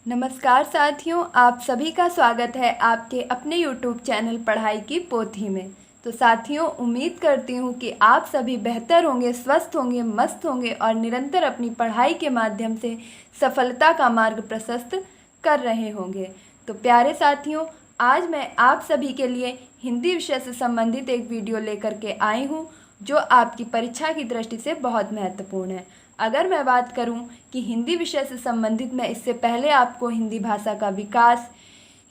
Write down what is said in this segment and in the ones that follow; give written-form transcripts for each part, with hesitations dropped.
नमस्कार साथियों, आप सभी का स्वागत है आपके अपने YouTube चैनल पढ़ाई की पोथी में। तो साथियों, उम्मीद करती हूँ कि आप सभी बेहतर होंगे, स्वस्थ होंगे, मस्त होंगे और निरंतर अपनी पढ़ाई के माध्यम से सफलता का मार्ग प्रशस्त कर रहे होंगे। तो प्यारे साथियों, आज मैं आप सभी के लिए हिंदी विषय से संबंधित एक वीडियो लेकर के आई हूँ जो आपकी परीक्षा की दृष्टि से बहुत महत्वपूर्ण है। अगर मैं बात करूं कि हिंदी विषय से संबंधित मैं इससे पहले आपको हिंदी भाषा का विकास,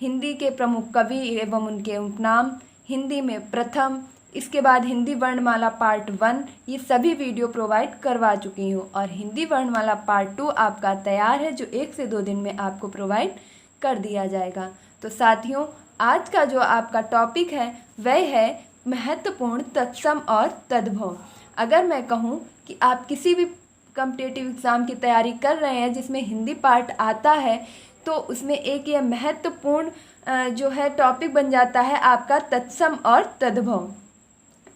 हिंदी के प्रमुख कवि एवं उनके उपनाम, हिंदी में प्रथम, इसके बाद हिंदी वर्णमाला पार्ट 1, ये सभी वीडियो प्रोवाइड करवा चुकी हूँ और हिंदी वर्णमाला पार्ट 2 आपका तैयार है जो 1 से 2 दिन में आपको प्रोवाइड कर दिया जाएगा। तो साथियों, आज का जो आपका टॉपिक है वह है महत्वपूर्ण तत्सम और तद्भव। अगर मैं कहूँ कि आप किसी भी कॉम्पिटिटिव एग्ज़ाम की तैयारी कर रहे हैं जिसमें हिंदी पार्ट आता है तो उसमें एक ये महत्वपूर्ण जो है टॉपिक बन जाता है आपका तत्सम और तद्भव।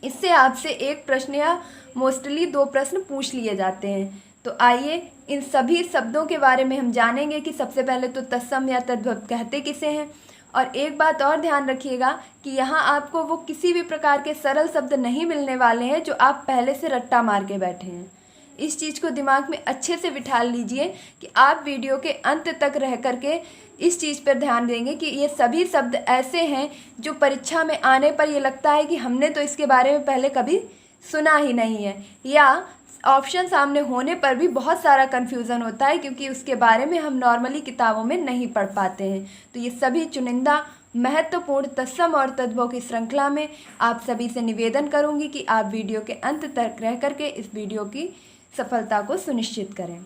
इससे आपसे एक प्रश्न या मोस्टली 2 प्रश्न पूछ लिए जाते हैं। तो आइए इन सभी शब्दों के बारे में हम जानेंगे कि सबसे पहले तो तत्सम या तद्भव कहते किसे हैं। और एक बात और ध्यान रखिएगा कि यहाँ आपको वो किसी भी प्रकार के सरल शब्द नहीं मिलने वाले हैं जो आप पहले से रट्टा मार के बैठे हैं। इस चीज़ को दिमाग में अच्छे से बिठा लीजिए कि आप वीडियो के अंत तक रह करके इस चीज़ पर ध्यान देंगे कि ये सभी शब्द ऐसे हैं जो परीक्षा में आने पर ये लगता है कि हमने तो इसके बारे में पहले कभी सुना ही नहीं है, या ऑप्शन सामने होने पर भी बहुत सारा कन्फ्यूज़न होता है क्योंकि उसके बारे में हम नॉर्मली किताबों में नहीं पढ़ पाते हैं। तो ये सभी चुनिंदा महत्वपूर्ण तत्सम और तद्भव की श्रृंखला में आप सभी से निवेदन करूंगी कि आप वीडियो के अंत तक रह करके इस वीडियो की सफलता को सुनिश्चित करें।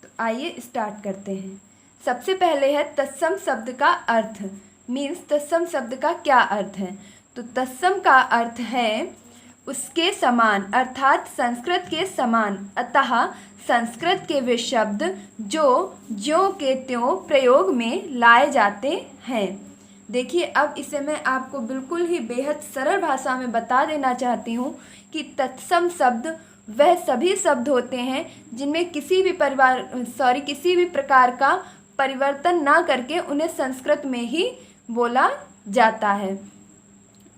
तो आइए स्टार्ट करते हैं। सबसे पहले है तत्सम शब्द का अर्थ। मीन्स तत्सम शब्द का क्या अर्थ है? तो तत्सम का अर्थ है उसके समान, अर्थात संस्कृत के समान। अतः संस्कृत के वे शब्द जो ज्यों के त्यों प्रयोग में लाए जाते हैं। देखिए, अब इसे मैं आपको बिल्कुल ही बेहद सरल भाषा में बता देना चाहती हूँ कि तत्सम शब्द वह सभी शब्द होते हैं जिनमें किसी भी प्रकार का परिवर्तन ना करके उन्हें संस्कृत में ही बोला जाता है।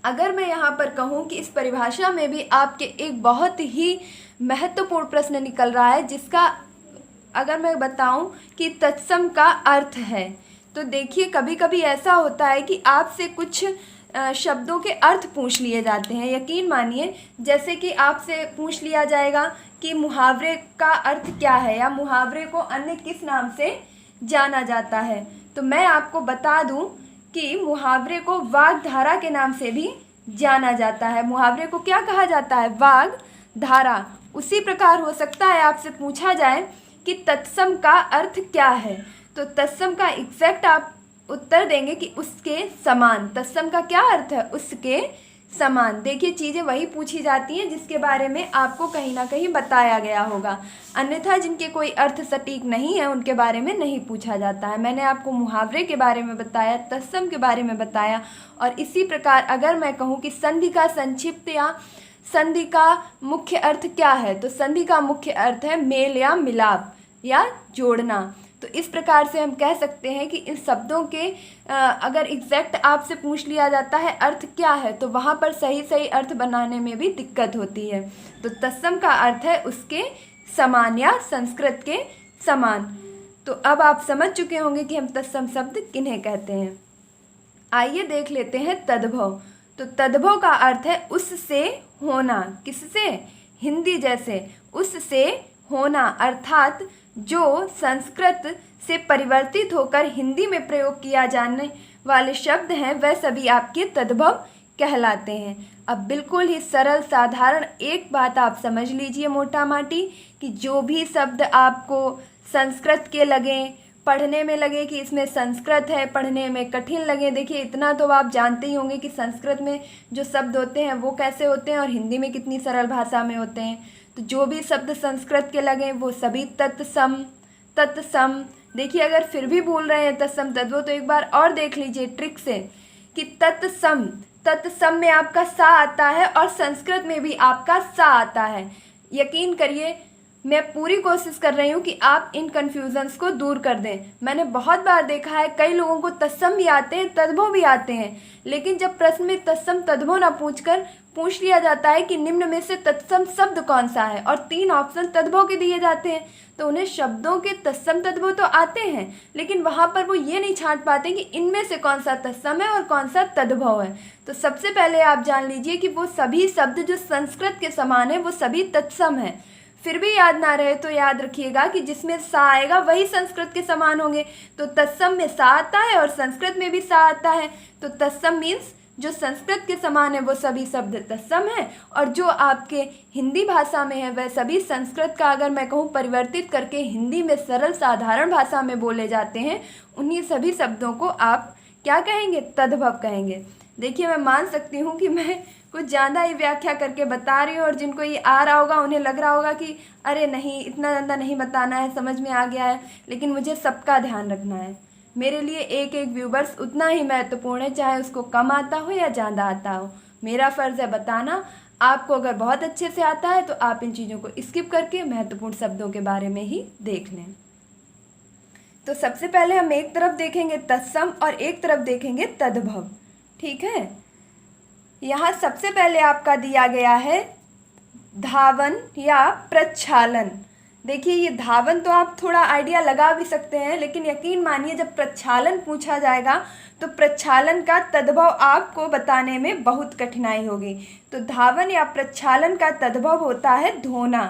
अगर मैं यहाँ पर कहूँ कि इस परिभाषा में भी आपके एक बहुत ही महत्वपूर्ण प्रश्न निकल रहा है जिसका अगर मैं बताऊँ कि तत्सम का अर्थ है, तो देखिए कभी कभी ऐसा होता है कि आपसे कुछ शब्दों के अर्थ पूछ लिए जाते हैं। यकीन मानिए, जैसे कि आपसे पूछ लिया जाएगा कि मुहावरे का अर्थ क्या है या मुहावरे को अन्य किस नाम से जाना जाता है। तो मैं आपको बता दूं कि मुहावरे को वाग्धारा के नाम से भी जाना जाता है। मुहावरे को क्या कहा जाता है? वाग्धारा। उसी प्रकार हो सकता है आपसे पूछा जाए कि तत्सम का अर्थ क्या है, तो तत्सम का एग्जैक्ट आप उत्तर देंगे कि उसके समान। तत्सम का क्या अर्थ है? उसके समान। देखिए, चीज़ें वही पूछी जाती हैं जिसके बारे में आपको कहीं ना कहीं बताया गया होगा, अन्यथा जिनके कोई अर्थ सटीक नहीं है उनके बारे में नहीं पूछा जाता है। मैंने आपको मुहावरे के बारे में बताया, तत्सम के बारे में बताया। और इसी प्रकार अगर मैं कहूँ कि संधि का संक्षिप्त या संधि का मुख्य अर्थ क्या है, तो संधि का मुख्य अर्थ है मेल या मिलाप या जोड़ना। तो इस प्रकार से हम कह सकते हैं कि इन शब्दों के अगर एग्जैक्ट आपसे पूछ लिया जाता है अर्थ क्या है, तो वहाँ पर सही सही अर्थ बनाने में भी दिक्कत होती है। तो तत्सम का अर्थ है उसके समान या संस्कृत के समान। तो अब आप समझ चुके होंगे कि हम तत्सम शब्द किन्हें कहते हैं। आइए देख लेते हैं तद्भव। तो तद्भव का अर्थ है उससे होना। किससे? हिंदी जैसे उससे होना, अर्थात जो संस्कृत से परिवर्तित होकर हिंदी में प्रयोग किया जाने वाले शब्द हैं वह सभी आपके तद्भव कहलाते हैं। अब बिल्कुल ही सरल साधारण एक बात आप समझ लीजिए मोटा माटी, कि जो भी शब्द आपको संस्कृत के लगें, पढ़ने में लगे कि इसमें संस्कृत है, पढ़ने में कठिन लगे। देखिए, इतना तो आप जानते ही होंगे कि संस्कृत में जो शब्द होते हैं वो कैसे होते हैं और हिंदी में कितनी सरल भाषा में होते हैं। तो जो भी शब्द संस्कृत के लगे वो सभी तत्सम तत्सम। देखिए, अगर फिर भी भूल रहे हैं तत्सम तद्भव, तो एक बार और देख लीजिए ट्रिक से कि तत्सम में आपका सा आता है और संस्कृत में भी आपका सा आता है। यकीन करिए, मैं पूरी कोशिश कर रही हूँ कि आप इन कन्फ्यूज़न्स को दूर कर दें। मैंने बहुत बार देखा है कई लोगों को तत्सम भी आते हैं, तद्भव भी आते हैं, लेकिन जब प्रश्न में तत्सम तद्भव ना पूछ लिया जाता है कि निम्न में से तत्सम शब्द कौन सा है, और 3 ऑप्शन तद्भव के दिए जाते हैं, तो उन्हें शब्दों के तत्सम तद्भव तो आते हैं, लेकिन वहाँ पर वो ये नहीं छांट पाते कि इनमें से कौन सा तत्सम है और कौन सा तद्भव है। तो सबसे पहले आप जान लीजिए कि वो सभी शब्द जो संस्कृत के समान है वो सभी तत्सम है। फिर भी याद ना रहे तो याद रखिएगा कि जिसमें सा आएगा वही संस्कृत के समान होंगे। तो तत्सम में सा आता है और संस्कृत में भी सा आता है, तो तत्सम मीन्स जो संस्कृत के समान है वो सभी शब्द तत्सम है, और जो आपके हिंदी भाषा में है वह सभी संस्कृत का अगर मैं कहूँ परिवर्तित करके हिंदी में सरल साधारण भाषा में बोले जाते हैं, उन्हीं सभी शब्दों को आप क्या कहेंगे, तद्भव कहेंगे। देखिए, मैं मान सकती हूँ कि मैं कुछ ज़्यादा ही व्याख्या करके बता रही हूँ, और जिनको ये आ रहा होगा उन्हें लग रहा होगा कि अरे नहीं, इतना ज़्यादा नहीं बताना है, समझ में आ गया है, लेकिन मुझे सबका ध्यान रखना है। मेरे लिए एक एक व्यूवर्स उतना ही महत्वपूर्ण है, चाहे उसको कम आता हो या ज़्यादा आता हो। मेरा फ़र्ज़ है बताना। आपको अगर बहुत अच्छे से आता है तो आप इन चीज़ों को स्किप करके महत्वपूर्ण शब्दों के बारे में ही देख लें। तो सबसे पहले हम एक तरफ देखेंगे तत्सम और एक तरफ देखेंगे तद्भव, ठीक है। यहाँ सबसे पहले आपका दिया गया है धावन या प्रक्षालन। देखिए, ये धावन तो आप थोड़ा आइडिया लगा भी सकते हैं, लेकिन यकीन मानिए जब प्रक्षालन पूछा जाएगा तो प्रक्षालन का तद्भव आपको बताने में बहुत कठिनाई होगी। तो धावन या प्रक्षालन का तद्भव होता है धोना।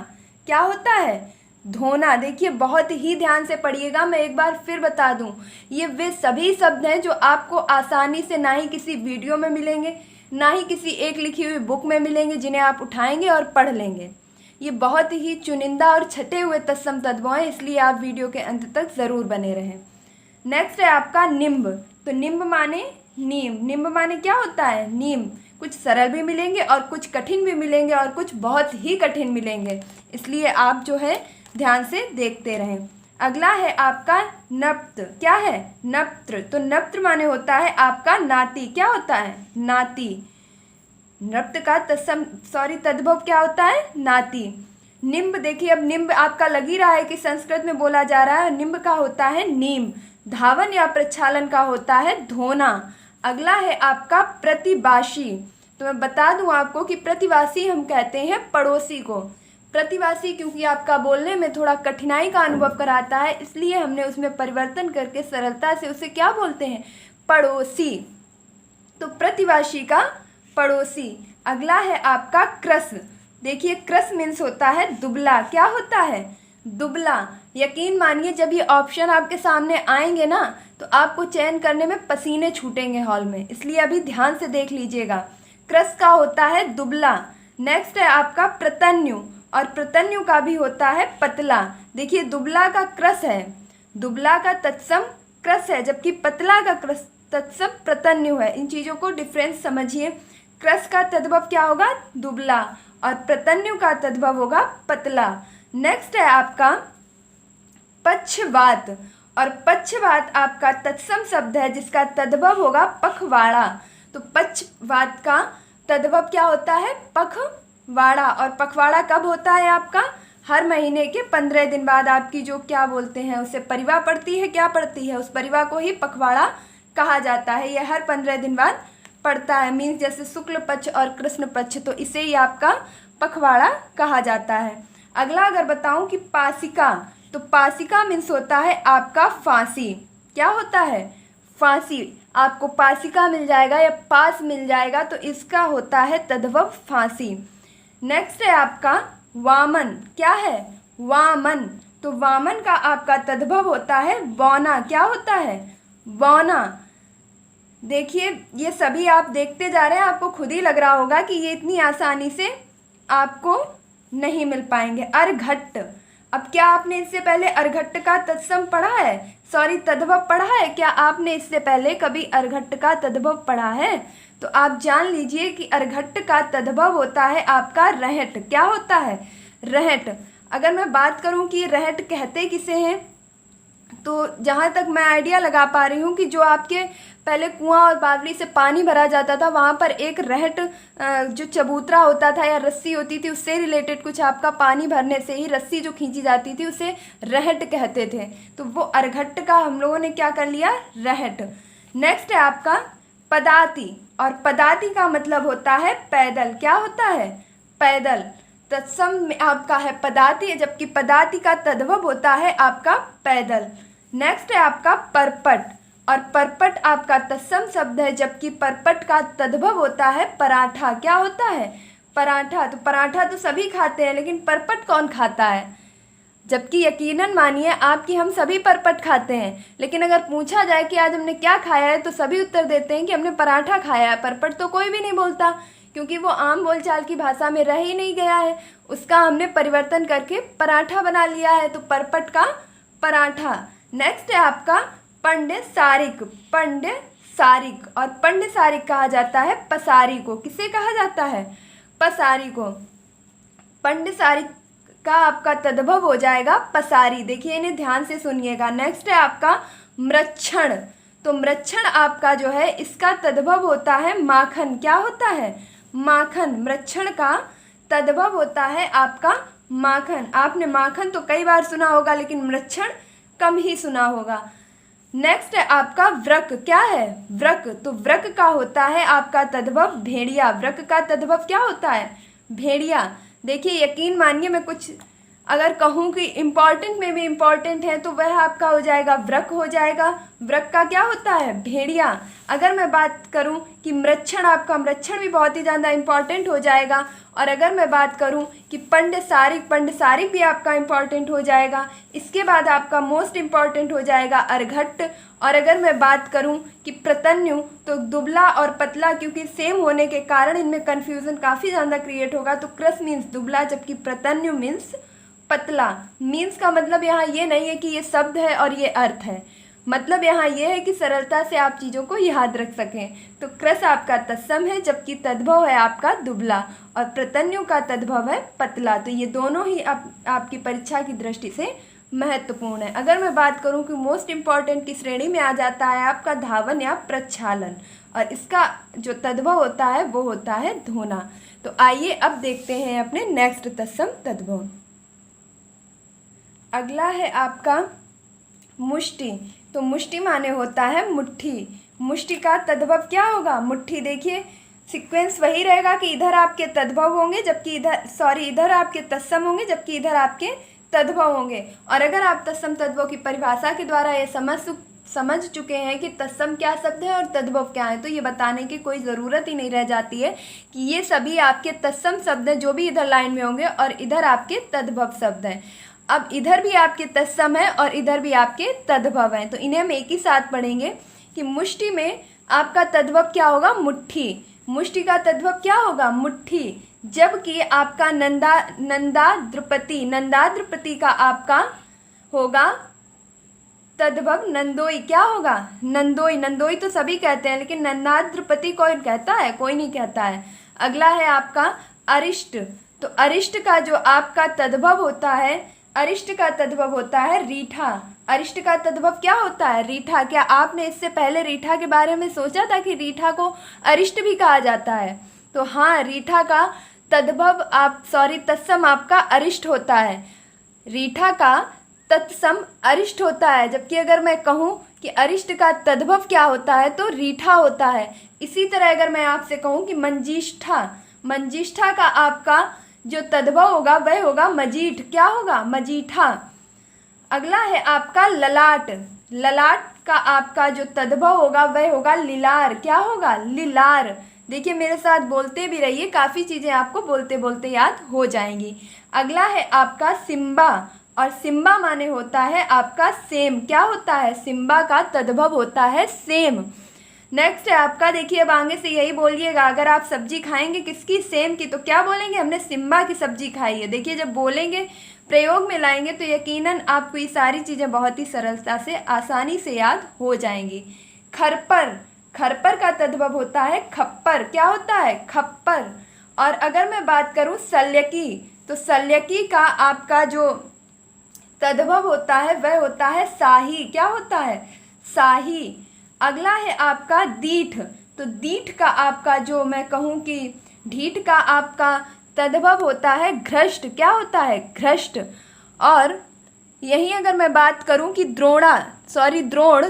क्या होता है? धोना। देखिए, बहुत ही ध्यान से पढ़िएगा। मैं एक बार फिर बता दूं, ये वे सभी शब्द हैं जो आपको आसानी से ना ही किसी वीडियो में मिलेंगे, ना ही किसी एक लिखी हुई बुक में मिलेंगे जिन्हें आप उठाएंगे और पढ़ लेंगे। ये बहुत ही चुनिंदा और छटे हुए तत्सम तद्भव हैं, इसलिए आप वीडियो के अंत तक ज़रूर बने रहें। नेक्स्ट है आपका निम्ब। तो निम्ब माने नीम। निम्ब माने क्या होता है? नीम। कुछ सरल भी मिलेंगे और कुछ कठिन भी मिलेंगे और कुछ बहुत ही कठिन मिलेंगे, इसलिए आप जो है ध्यान से देखते रहें। अगला है आपका नप्त। क्या है? नप्त्र। तो नप्त्र माने होता है आपका नाती। क्या होता है? नाती। नृत्य का तद्भव क्या होता है? नाती। निम्ब। देखिए, अब निम्ब आपका लग ही रहा है कि संस्कृत में बोला जा रहा है। निम्ब का होता है नीम। धावन या प्रक्षालन का होता है धोना। अगला है आपका प्रतिवासी। तो मैं बता दूं आपको कि प्रतिवासी हम कहते हैं पड़ोसी को। प्रतिवासी क्योंकि आपका बोलने में थोड़ा कठिनाई का अनुभव कराता है, इसलिए हमने उसमें परिवर्तन करके सरलता से उसे क्या बोलते हैं? पड़ोसी। तो प्रतिवासी का पड़ोसी। अगला है आपका क्रस। देखिए, क्रस मीन्स होता है दुबला। क्या होता है? दुबला। यकीन मानिए जब ये ऑप्शन आपके सामने आएंगे ना तो आपको चयन करने में पसीने छूटेंगे हॉल में, इसलिए अभी ध्यान से देख लीजिएगा। क्रस का होता है दुबला। नेक्स्ट है आपका प्रतन्यु, और प्रतन्यु का भी होता है पतला। देखिए, दुबला का क्रस है, दुबला का तत्सम क्रस है, जबकि पतला का क्रस तत्सम प्रतन्यु है। इन चीज़ों को डिफरेंस समझिए। क्रस का तद्भव क्या होगा? दुबला, और प्रतन्यु का तद्भव होगा पतला। नेक्स्ट है आपका पक्षवात, और पक्षवात आपका तत्सम शब्द है जिसका तद्भव होगा पखवाड़ा। तो पक्षवात का तद्भव क्या होता है? पखवाड़ा। और पखवाड़ा कब होता है आपका? हर महीने के 15 दिन बाद आपकी जो क्या बोलते हैं उसे परिवा पड़ती है। क्या पड़ती है? उस परिवा को ही पखवाड़ा कहा जाता है। यह हर 15 दिन बाद पड़ता है। मीन्स जैसे शुक्ल पक्ष और कृष्ण पक्ष, तो इसे ही आपका पखवाड़ा कहा जाता है। अगला अगर बताऊं कि पासिका, तो पासिका मीन्स होता है आपका फांसी। क्या होता है? फांसी। आपको पासिका मिल जाएगा या पास मिल जाएगा तो इसका होता है तद्भव फांसी। नेक्स्ट है आपका वामन। क्या है? वामन। तो वामन का आपका तद्भव होता है बौना। क्या होता है? बौना। देखिए, ये सभी आप देखते जा रहे हैं, आपको खुद ही लग रहा होगा कि ये इतनी आसानी से आपको नहीं मिल पाएंगे। अर्घट्ट। अब क्या आपने इससे पहले अर्घट्ट का तत्सम पढ़ा है? तद्भव पढ़ा है? क्या आपने इससे पहले कभी अर्घट्ट का तद्भव पढ़ा है? तो आप जान लीजिए कि अर्घट्ट का तद्भव होता है आपका रहट। क्या होता है? रहट। अगर मैं बात करूं कि रहट कहते किसे हैं, तो जहाँ तक मैं आइडिया लगा पा रही हूँ कि जो आपके पहले कुआं और बावली से पानी भरा जाता था, वहाँ पर एक रहट जो चबूतरा होता था या रस्सी होती थी, उससे रिलेटेड कुछ आपका पानी भरने से ही रस्सी जो खींची जाती थी उसे रहट कहते थे। तो वो अरघट्ट का हम लोगों ने क्या कर लिया, रहट। नेक्स्ट है आपका पदाती, और पदाती का मतलब होता है पैदल। क्या होता है, पैदल। तत्सम में आपका है पदाती, जबकि पदाती का तद्भव होता है आपका पैदल। नेक्स्ट है आपका परपट, और परपट आपका तत्सम शब्द है, जबकि परपट का तद्भव होता है पराठा। क्या होता है, पराठा। तो पराठा तो सभी खाते हैं, लेकिन परपट कौन खाता है, जबकि यकीनन मानिए आपकी हम सभी परपट खाते हैं, लेकिन अगर पूछा जाए कि आज हमने क्या खाया है तो सभी उत्तर देते हैं कि हमने पराठा खाया है। परपट तो कोई भी नहीं बोलता, क्योंकि वो आम बोलचाल की भाषा में रह ही नहीं गया है, उसका हमने परिवर्तन करके पराठा बना लिया है। तो परपट का पराठा। नेक्स्ट है आपका पंडे सारिक, पंडे सारिक, और पंडे सारिक कहा जाता है पसारी को। किसे कहा जाता है, पसारी को। पंडे सारिक का आपका तद्भव हो जाएगा पसारी। देखिए इन्हें ध्यान से सुनिएगा। नेक्स्ट है आपका मृच्छण, तो मृच्छण आपका जो है इसका तद्भव होता है माखन। क्या होता है, माखन। मृच्छण का तद्भव होता है आपका माखन। आपने माखन तो कई बार सुना होगा, लेकिन मृच्छण कम ही सुना होगा। नेक्स्ट है आपका व्रक। क्या है, व्रक। तो व्रक का होता है आपका तद्भव भेड़िया। व्रक का तद्भव क्या होता है, भेड़िया। देखिए यकीन मानिए मैं कुछ अगर कहूँ कि इम्पॉर्टेंट में भी इम्पॉर्टेंट है तो वह आपका हो जाएगा व्रक हो जाएगा। व्रक का क्या होता है, भेड़िया। अगर मैं बात करूँ कि मृच्छण, आपका मृच्छण भी बहुत ही ज़्यादा इम्पॉर्टेंट हो जाएगा। और अगर मैं बात करूँ कि पंड सारिक भी आपका इम्पॉर्टेंट हो जाएगा। इसके बाद आपका मोस्ट इम्पॉर्टेंट हो जाएगा अरघट्ट। और अगर मैं बात करूं कि प्रतन्यु, तो दुबला और पतला, क्योंकि सेम होने के कारण इनमें कन्फ्यूज़न काफ़ी ज़्यादा क्रिएट होगा। तो क्रस मीन्स दुबला, जबकि प्रतन्यु मीन्स पतला। मीन्स का मतलब यहाँ ये नहीं है कि ये शब्द है और ये अर्थ है, मतलब यहाँ ये है कि सरलता से आप चीज़ों को याद रख सकें। तो क्रस आपका तत्सम है, जबकि तद्भव है आपका दुबला, और प्रतन्यु का तद्भव है पतला। तो ये दोनों ही आपकी परीक्षा की दृष्टि से महत्वपूर्ण है। अगर मैं बात करूं कि मोस्ट इम्पॉर्टेंट की श्रेणी में आ जाता है आपका धावन या प्रक्षालन, और इसका जो तद्भव होता है वो होता है धोना। तो आइए अब देखते हैं अपने नेक्स्ट तत्सम तद्भव। अगला है आपका मुष्टि। तो मुष्टि माने होता है मुट्ठी। मुष्टि का तद्भव क्या होगा, मुट्ठी। देखिए सीक्वेंस वही रहेगा कि इधर आपके तद्भव होंगे, जबकि इधर आपके तत्सम होंगे, जबकि इधर आपके तद्भव होंगे। और अगर आप तत्सम तद्भव की परिभाषा के द्वारा ये समझ चुके हैं कि तत्सम क्या शब्द है और तद्भव क्या है, तो ये बताने की कोई ज़रूरत ही नहीं रह जाती है कि ये सभी आपके तत्सम शब्द हैं जो भी इधर लाइन में होंगे, और इधर आपके तद्भव शब्द हैं। अब इधर भी आपके तत्सम है और इधर भी आपके तद्भव हैं, तो इन्हें हम एक ही साथ पढ़ेंगे कि मुष्टि में आपका तद्भव क्या होगा, मुट्ठी। मुष्टि का तद्भव क्या होगा, मुट्ठी। जबकि आपका नंदाद्रुपति का आपका होगा तद्भव नंदोई। क्या होगा, नंदोई। नंदोई तो सभी कहते हैं, लेकिन नंदाद्रुपति कौन कहता है, कोई नहीं कहता है। अगला है आपका अरिष्ट। तो अरिष्ट का जो आपका तद्भव होता है, अरिष्ट का तद्भव होता है रीठा। अरिष्ट का तद्भव क्या होता है, रीठा। क्या आपने इससे पहले रीठा के बारे में सोचा था कि रीठा को अरिष्ट भी कहा जाता है? तो हाँ, रीठा का तद्भव तत्सम आपका अरिष्ट होता है। रीठा का तत्सम अरिष्ट होता है, जबकि अगर मैं कहूँ कि अरिष्ट का तद्भव क्या होता है तो रीठा होता है। इसी तरह अगर मैं आपसे कहूँ कि मंजिष्ठा, मंजिष्ठा का आपका जो तद्भव होगा वह होगा मजीठ। क्या होगा, मजीठा। अगला है आपका ललाट। ललाट का आपका जो तद्भव होगा वह होगा लिलार। क्या होगा, लिलार। देखिए मेरे साथ बोलते भी रहिए, काफ़ी चीज़ें आपको बोलते बोलते याद हो जाएंगी। अगला है आपका सिम्बा, और सिम्बा माने होता है आपका सेम। क्या होता है, सिम्बा का तद्भव होता है सेम। नेक्स्ट है आपका, देखिए अब आगे से यही बोलिएगा, अगर आप सब्जी खाएंगे किसकी, सेम की, तो क्या बोलेंगे, हमने सिम्बा की सब्जी खाई है। देखिए जब बोलेंगे, प्रयोग में लाएंगे, तो यकीनन आपको ये सारी चीज़ें बहुत ही सरलता से आसानी से याद हो जाएंगी। खरपर, खरपर का तद्भव होता है खप्पर। क्या होता है, खप्पर। और अगर मैं बात करूं शल्यकी, तो शल्यकी का आपका जो तद्भव होता है वह होता है साही। क्या होता है? साही। अगला है आपका दीठ। तो दीठ का आपका जो मैं कहूँ कि ढीठ का आपका तद्भव होता है घ्रष्ट। क्या होता है? घ्रष्ट। और यहीं अगर मैं बात करूं कि द्रोण,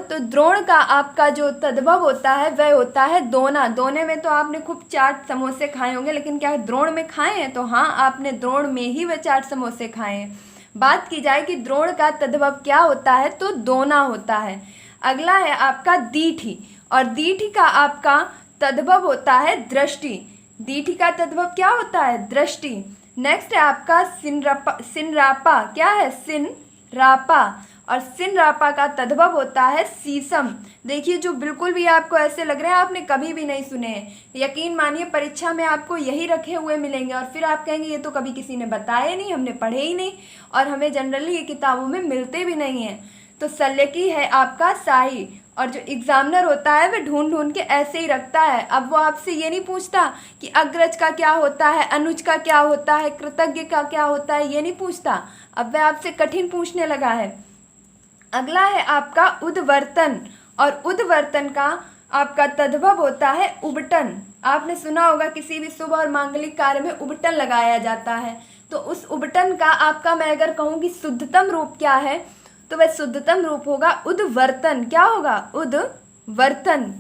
तो द्रोण का आपका जो तद्भव होता है वह होता है दोना। दोने में तो आपने खूब चाट समोसे खाए होंगे, लेकिन क्या द्रोण में खाए हैं? तो हाँ, आपने द्रोण में ही वह चाट समोसे खाए हैं। बात की जाए कि द्रोण का तद्भव क्या होता है, तो दोना होता है। अगला है आपका दीठी, और दीठी का आपका तद्भव होता है दृष्टि। दीठी का तद्भव क्या होता है? दृष्टि। नेक्स्ट है आपका सिनरापा। क्या है? सिनरापा। और सिनरापा का तद्भव होता है शीशम। देखिए, जो बिल्कुल भी आपको ऐसे लग रहे हैं आपने कभी भी नहीं सुने हैं, यकीन मानिए परीक्षा में आपको यही रखे हुए मिलेंगे और फिर आप कहेंगे ये तो कभी किसी ने बताया नहीं, हमने पढ़े ही नहीं, और हमें जनरली ये किताबों में मिलते भी नहीं हैं। तो सल्लेकी है आपका शाही, और जो एग्जामिनर होता है वह ढूंढ ढूंढ के ऐसे ही रखता है। अब वो आपसे ये नहीं पूछता कि अग्रज का क्या होता है, अनुज का क्या होता है, कृतज्ञ का क्या होता है, ये नहीं पूछता। अब वह आपसे कठिन पूछने लगा है। अगला है आपका उद्वर्तन, और उद्वर्तन का आपका तद्भव होता है उबटन। आपने सुना होगा किसी भी शुभ और मांगलिक कार्य में उबटन लगाया जाता है। तो उस उबटन का आपका मैं अगर कहूँ कि शुद्धतम रूप क्या है, तो वह शुद्धतम रूप होगा उद्वर्तन। क्या होगा? उद्वर्तन।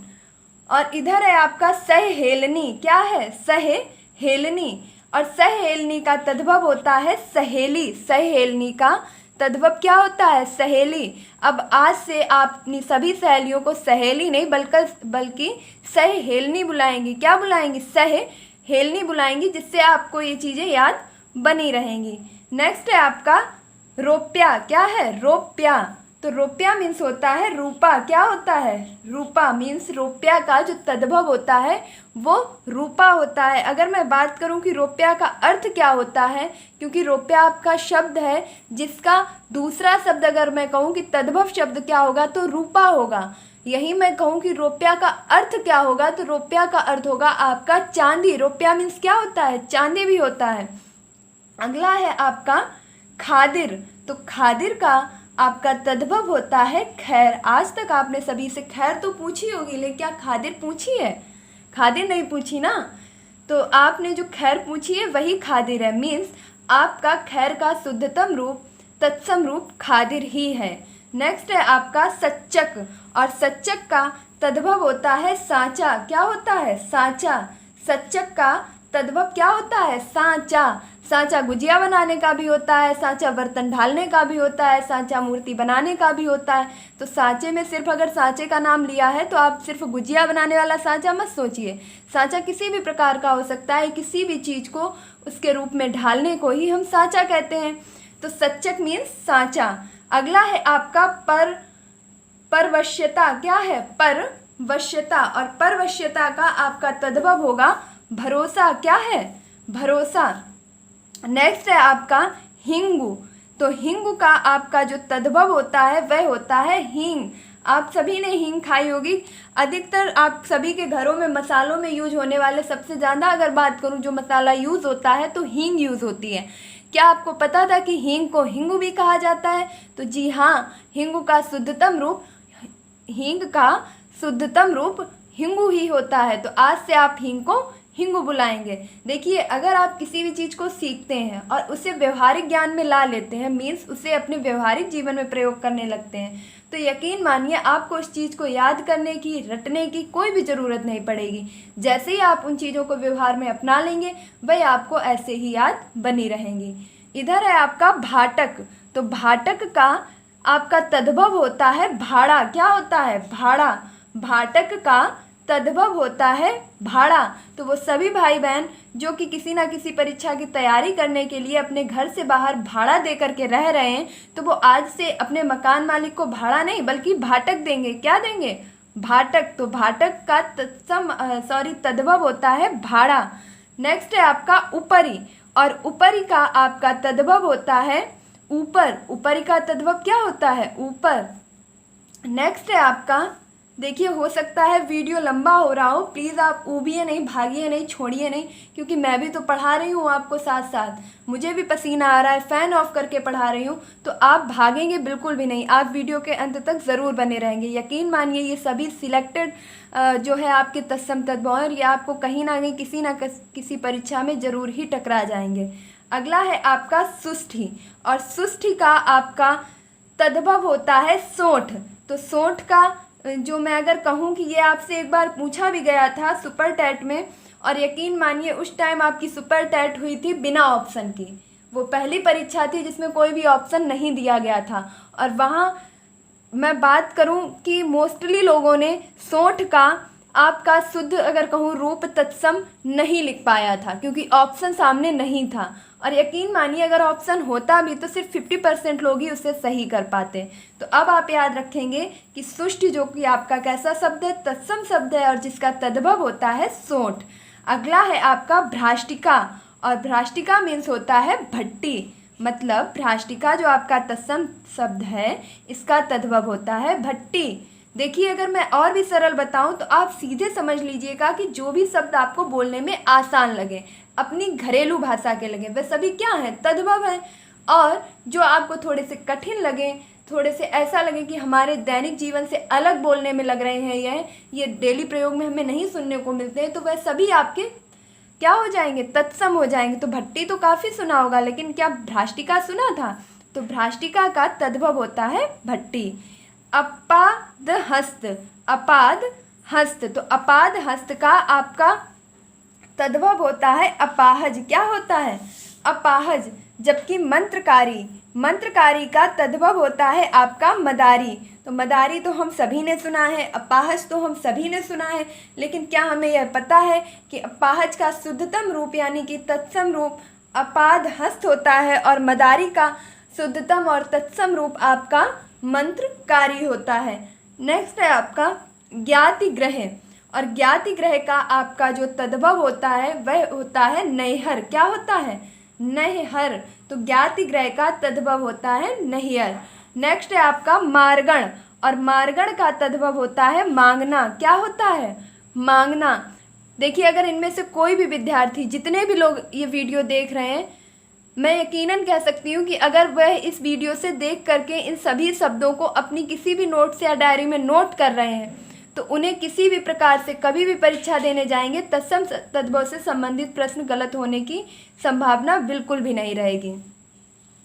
और इधर है आपका सहेलनी। क्या है? सहेलनी। और सहेलनी का तद्भव होता है सहेली। सहेलनी का तद्भव क्या होता है? सहेली। अब आज से आप अपनी सभी सहेलियों को सहेली नहीं बल्कि सहेलनी बुलाएंगी। क्या बुलाएंगी? सहेलनी बुलाएंगी, जिससे आपको ये चीज़ें याद बनी रहेंगी। नेक्स्ट है आपका रोप्या। क्या है? रोप्या। तो रोप्या मीन्स होता है रूपा। क्या होता है? रूपा मीन्स रोप्या का जो तद्भव होता है वो रूपा होता है। अगर मैं बात करूं कि रोप्या का अर्थ क्या होता है, क्योंकि रोप्या आपका शब्द है जिसका दूसरा शब्द अगर मैं कहूं कि तद्भव शब्द क्या होगा, तो रूपा होगा। यही मैं कहूं कि रोप्या का अर्थ क्या होगा, तो रोप्या का अर्थ होगा आपका चांदी। रोप्या मीन्स क्या होता है? चांदी भी होता है। अगला है आपका खादिर। तो खादिर का आपका तद्भव होता है खैर। आज तक आपने सभी से खैर तो पूछी होगी, लेकिन क्या खादिर पूछी है? खादिर नहीं पूछी ना। तो आपने जो खैर पूछी है वही खादिर है। मीन्स आपका खैर का शुद्धतम रूप, तत्सम रूप खादिर ही है। नेक्स्ट है आपका सच्चक, और सच्चक का तद्भव होता है सांचा। क्या होता है? सांचा। सच्चक का तद्भव क्या होता है? सांचा। सांचा गुजिया बनाने का भी होता है, सांचा बर्तन ढालने का भी होता है, सांचा मूर्ति बनाने का भी होता है। तो सांचे में सिर्फ अगर सांचे का नाम लिया है तो आप सिर्फ गुजिया बनाने वाला सांचा मत सोचिए। सांचा किसी भी प्रकार का हो सकता है, किसी भी चीज़ को उसके रूप में ढालने को ही हम सांचा कहते हैं। तो सच्चक मीन्स सांचा। अगला है आपका परवश्यता। क्या है? परवश्यता। और परवश्यता का आपका तद्भव होगा भरोसा। क्या है? भरोसा। नेक्स्ट है आपका हिंगू। तो हिंगू का आपका जो तद्भव होता है वह होता है हींग। आप सभी ने हींग खाई होगी। अधिकतर आप सभी के घरों में मसालों में यूज होने वाले सबसे ज़्यादा अगर बात करूं जो मसाला यूज़ होता है तो हींग यूज़ होती है। क्या आपको पता था कि हींग को हिंगू भी कहा जाता है? तो जी हाँ, हींग का शुद्धतम रूप हिंगू ही होता है। तो आज से आप हींग को हिंगू बुलाएंगे। देखिए, अगर आप किसी भी चीज़ को सीखते हैं और उसे व्यवहारिक ज्ञान में ला लेते हैं, मीन्स उसे अपने व्यवहारिक जीवन में प्रयोग करने लगते हैं, तो यकीन मानिए आपको उस चीज़ को याद करने की, रटने की कोई भी ज़रूरत नहीं पड़ेगी। जैसे ही आप उन चीज़ों को व्यवहार में अपना लेंगे वही आपको ऐसे ही याद बनी रहेंगी। इधर है आपका भाटक। तो भाटक का आपका तद्भव होता है भाड़ा। क्या होता है? भाड़ा। भाटक का तद्भव होता है भाड़ा। तो वो सभी भाई बहन जो कि किसी ना किसी परीक्षा की तैयारी करने के लिए अपने घर से बाहर भाड़ा दे करके रह रहे हैं, तो वो आज से अपने मकान मालिक को भाड़ा नहीं बल्कि भाटक देंगे। क्या देंगे? भाटक। तो भाटक का तद्भव होता है भाड़ा। नेक्स्ट है आपका ऊपरी, और ऊपरी का आपका तद्भव होता है ऊपर। ऊपरी का तद्भव क्या होता है? ऊपर। नेक्स्ट है आपका देखिए, हो सकता है वीडियो लंबा हो रहा हो, प्लीज़ आप ऊबिए नहीं, भागिए नहीं, छोड़िए नहीं, क्योंकि मैं भी तो पढ़ा रही हूँ आपको साथ साथ, मुझे भी पसीना आ रहा है, फ़ैन ऑफ करके पढ़ा रही हूँ। तो आप भागेंगे बिल्कुल भी नहीं, आप वीडियो के अंत तक ज़रूर बने रहेंगे। यकीन मानिए ये सभी सिलेक्टेड जो है आपके तत्सम तद्भव, ये आपको कहीं ना कहीं किसी परीक्षा में ज़रूर ही टकरा जाएंगे। अगला है आपका सुष्ठी, और सुष्ठी का आपका तद्भव होता है सोंठ। तो सोंठ का जो मैं अगर कहूँ कि ये आपसे एक बार पूछा भी गया था सुपर टैट में, और यकीन मानिए उस टाइम आपकी सुपर टैट हुई थी बिना ऑप्शन की। वो पहली परीक्षा थी जिसमें कोई भी ऑप्शन नहीं दिया गया था, और वहाँ मैं बात करूं कि मोस्टली लोगों ने सोंठ का आपका शुद्ध अगर कहूँ रूप तत्सम नहीं लिख पाया था, क्योंकि ऑप्शन सामने नहीं था। और यकीन मानिए अगर ऑप्शन होता भी तो सिर्फ 50% लोग ही उसे सही कर पाते। तो अब आप याद रखेंगे कि सुष्ठ जो कि आपका कैसा शब्द है, तत्सम शब्द है, और जिसका तद्भव होता है सोंठ। अगला है आपका भ्राष्टिका, और भ्राष्टिका मीन्स होता है भट्टी। मतलब भ्राष्टिका जो आपका तत्सम शब्द है, इसका तद्भव होता है भट्टी। देखिए, अगर मैं और भी सरल बताऊं तो आप सीधे समझ लीजिएगा कि जो भी शब्द आपको बोलने में आसान लगे, अपनी घरेलू भाषा के लगे, वे सभी क्या हैं, तद्भव हैं। और जो आपको थोड़े से कठिन लगे, थोड़े से ऐसा लगे कि हमारे दैनिक जीवन से अलग बोलने में लग रहे हैं, ये डेली प्रयोग में हमें नहीं सुनने को मिलते हैं, तो वह सभी आपके क्या हो जाएंगे, तत्सम हो जाएंगे। तो भट्टी तो काफ़ी सुना होगा, लेकिन क्या भ्राष्टिका सुना था? तो भ्राष्टिका का तद्भव होता है भट्टी। अपाद हस्त, अपाद हस्त, तो अपाद हस्त का आपका तद्भव होता है अपाहज। क्या होता है? अपाहज। जबकि मंत्रकारी, मंत्रकारी का तद्भव होता है आपका मदारी। तो मदारी तो हम सभी ने सुना है, अपाहज तो हम सभी ने सुना है, लेकिन क्या हमें यह पता है कि अपाहज का शुद्धतम रूप यानी कि तत्सम रूप अपाद हस्त होता है, और मदारी का शुद्धतम और तत्सम रूप आपका मंत्रकारी होता है। नेक्स्ट है आपका ज्ञाति ग्रह, और ज्ञाति ग्रह का आपका जो तद्भव होता है वह होता है नैहर। क्या होता है? नैहर। तो ज्ञाति ग्रह का तद्भव होता है नैहर। नेक्स्ट है आपका मारगण, और मारगण का तद्भव होता है मांगना। क्या होता है? मांगना। देखिए, अगर इनमें से कोई भी विद्यार्थी, जितने भी लोग ये वीडियो देख रहे हैं, मैं यकीनन कह सकती हूँ कि अगर वह इस वीडियो से देख करके इन सभी शब्दों को अपनी किसी भी नोट्स या डायरी में नोट कर रहे हैं, तो उन्हें किसी भी प्रकार से कभी भी परीक्षा देने जाएंगे तत्सम तद्भव से संबंधित प्रश्न गलत होने की संभावना बिल्कुल भी नहीं रहेगी।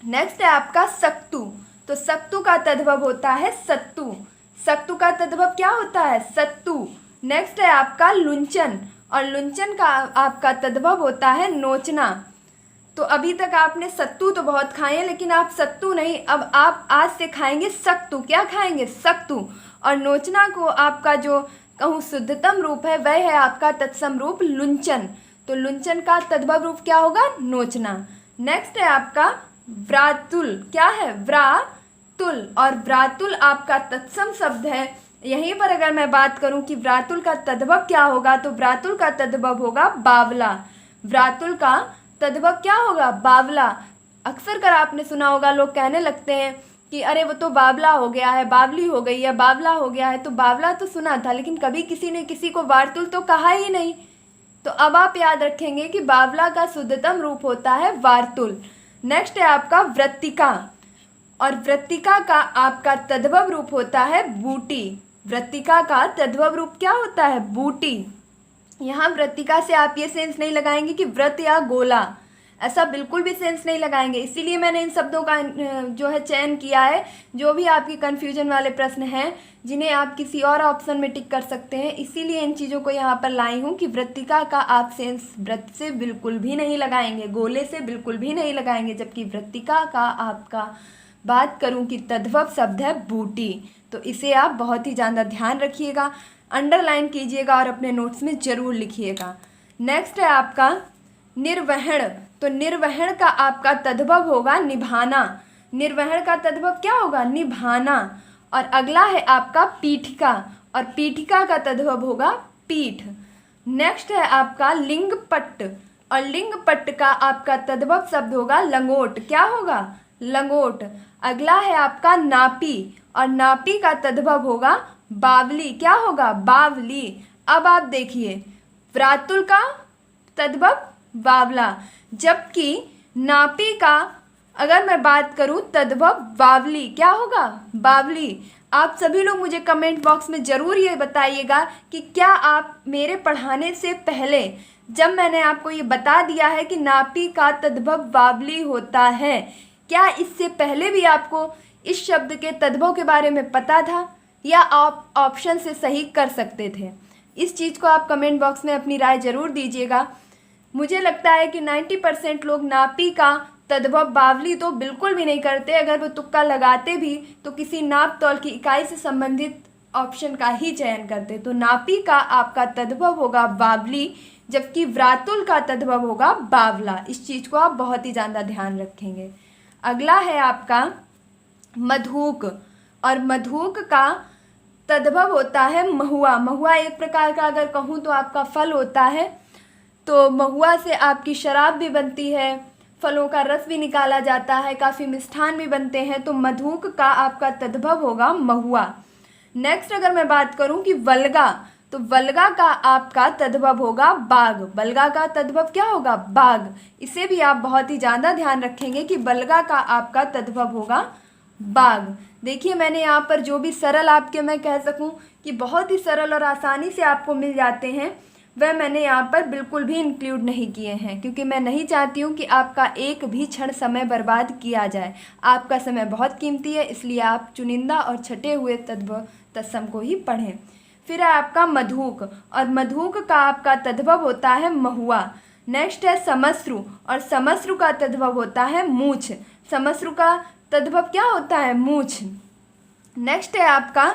नेक्स्ट है आपका सक्तु, तो सक्तु का तद्भव होता है सत्तू। सक्तु का तद्भव क्या होता है? सत्तू। नेक्स्ट है आपका लुंचन, और लुंचन का आपका तद्भव होता है नोचना। तो अभी तक आपने सत्तू तो बहुत खाए हैं, लेकिन आप सत्तू नहीं, अब आप आज से खाएंगे सक्तू। क्या खाएंगे? सक्तू। और नोचना को आपका जो कहूँ शुद्धतम रूप है वह है आपका तत्सम रूप लुंचन। तो लुंचन का तद्भव रूप क्या होगा? नोचना। नेक्स्ट है आपका व्रातुल। क्या है? व्रातुल, और व्रातुल आपका तत्सम शब्द है। यहीं पर अगर मैं बात करूं कि व्रातुल का तद्भव क्या होगा, तो व्रातुल का तद्भव होगा बावला। व्रातुल का तद्भव क्या होगा? बावला। अक्सर कर आपने सुना होगा, लोग कहने लगते हैं कि अरे वो तो बावला हो गया है, बावली हो गई है, बावला हो गया है। तो बावला तो सुना था, लेकिन कभी किसी ने किसी को वार्तुल तो कहा ही नहीं। तो अब आप याद रखेंगे कि बावला का शुद्धतम रूप होता है वार्तुल। नेक्स्ट है आपका वृत्तिका, और वृत्तिका का आपका तद्भव रूप होता है बूटी। वृत्तिका का तद्भव रूप क्या होता है? बूटी। यहाँ वृत्तिका से आप ये सेंस नहीं लगाएंगे कि व्रत या गोला, ऐसा बिल्कुल भी सेंस नहीं लगाएंगे। इसीलिए मैंने इन शब्दों का जो है चयन किया है। जो भी आपकी कन्फ्यूजन वाले प्रश्न हैं, जिन्हें आप किसी और ऑप्शन में टिक कर सकते हैं, इसीलिए इन चीज़ों को यहाँ पर लाई हूँ कि वृत्तिका का आप सेंस व्रत से बिल्कुल भी नहीं लगाएंगे, गोले से बिल्कुल भी नहीं लगाएंगे। जबकि वृत्तिका का आपका बात करूँ कि तद्भव शब्द है बूटी। तो इसे आप बहुत ही ज़्यादा ध्यान रखिएगा, अंडरलाइन कीजिएगा और अपने नोट्स में ज़रूर लिखिएगा। नेक्स्ट है आपका निर्वहन, तो निर्वहन का आपका तद्भव होगा निभाना। निर्वहन का तद्भव क्या होगा? निभाना। और अगला है आपका पीठिका, और पीठिका का तद्भव होगा पीठ। नेक्स्ट है आपका लिंगपट्ट, और लिंगपट्ट का आपका तद्भव शब्द होगा लंगोट। क्या होगा? लंगोट। अगला है आपका नापी, और नापी का तद्भव होगा बावली। क्या होगा? बावली। अब आप देखिए, व्रातुल का तद्भव बावला, जबकि नापी का अगर मैं बात करूं तद्भव बावली, क्या होगा? बावली। आप सभी लोग मुझे कमेंट बॉक्स में ज़रूर ये बताइएगा कि क्या आप मेरे पढ़ाने से पहले, जब मैंने आपको ये बता दिया है कि नापी का तद्भव बावली होता है, क्या इससे पहले भी आपको इस शब्द के तद्भव के बारे में पता था, या आप ऑप्शन से सही कर सकते थे? इस चीज़ को आप कमेंट बॉक्स में अपनी राय ज़रूर दीजिएगा। मुझे लगता है कि 90% लोग नापी का तद्भव बावली तो बिल्कुल भी नहीं करते। अगर वो तुक्का लगाते भी तो किसी नाप तौल की इकाई से संबंधित ऑप्शन का ही चयन करते। तो नापी का आपका तद्भव होगा बावली, जबकि व्रातुल का तद्भव होगा बावला। इस चीज़ को आप बहुत ही ज़्यादा ध्यान रखेंगे। अगला है आपका मधुक, और मधुक का तद्भव होता है महुआ। महुआ एक प्रकार का अगर कहूँ तो आपका फल होता है। तो महुआ से आपकी शराब भी बनती है, फलों का रस भी निकाला जाता है, काफ़ी मिष्ठान भी बनते हैं। तो मधुक का आपका तद्भव होगा महुआ। नेक्स्ट अगर मैं बात करूं कि वल्गा, तो वल्गा का आपका तद्भव होगा बाग। वल्गा का तद्भव क्या होगा? बाग। इसे भी आप बहुत ही ज़्यादा ध्यान रखेंगे कि वल्गा का आपका तद्भव होगा बाग। देखिए, मैंने यहाँ पर जो भी सरल आपके मैं कह सकूँ कि बहुत ही सरल और आसानी से आपको मिल जाते हैं, वह मैंने यहाँ पर बिल्कुल भी इंक्लूड नहीं किए हैं, क्योंकि मैं नहीं चाहती हूँ कि आपका एक भी क्षण समय बर्बाद किया जाए। आपका समय बहुत कीमती है, इसलिए आप चुनिंदा और छटे हुए तद्भव तत्सम को ही पढ़ें। फिर है आपका मधुक, और मधुक का आपका तद्भव होता है महुआ। नेक्स्ट है समश्रु, और समश्रु का तद्भव होता है मूछ। समश्रु का तद्भव क्या होता है? मूछ। नेक्स्ट है आपका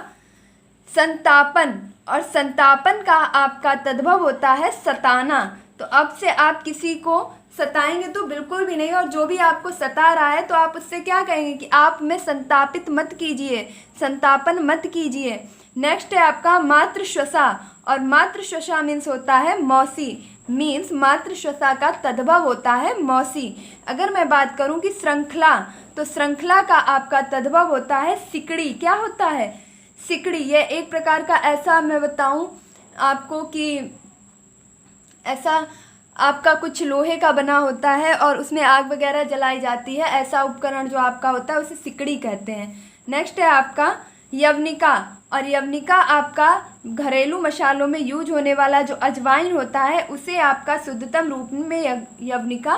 संतापन, और संतापन का आपका तद्भव होता है सताना। तो अब से आप किसी को सताएंगे तो बिल्कुल भी नहीं, और जो भी आपको सता रहा है तो आप उससे क्या कहेंगे कि आप में संतापित मत कीजिए, संतापन मत कीजिए। नेक्स्ट है आपका मातृश्वसा, और मातृश्वसा मीन्स होता है मौसी। मीन्स मातृश्वसा का तद्भव होता है मौसी। अगर मैं बात करूं कि श्रृंखला, तो श्रृंखला का आपका तद्भव होता है सिकड़ी। क्या होता है? सिकड़ी। ये एक प्रकार का ऐसा मैं बताऊं आपको कि ऐसा आपका कुछ लोहे का बना होता है और उसमें आग वगैरह जलाई जाती है, ऐसा उपकरण जो आपका होता है उसे सिकड़ी कहते हैं। नेक्स्ट है आपका यवनिका, और यवनिका आपका घरेलू मसालों में यूज होने वाला जो अजवाइन होता है उसे आपका शुद्धतम रूप में यवनिका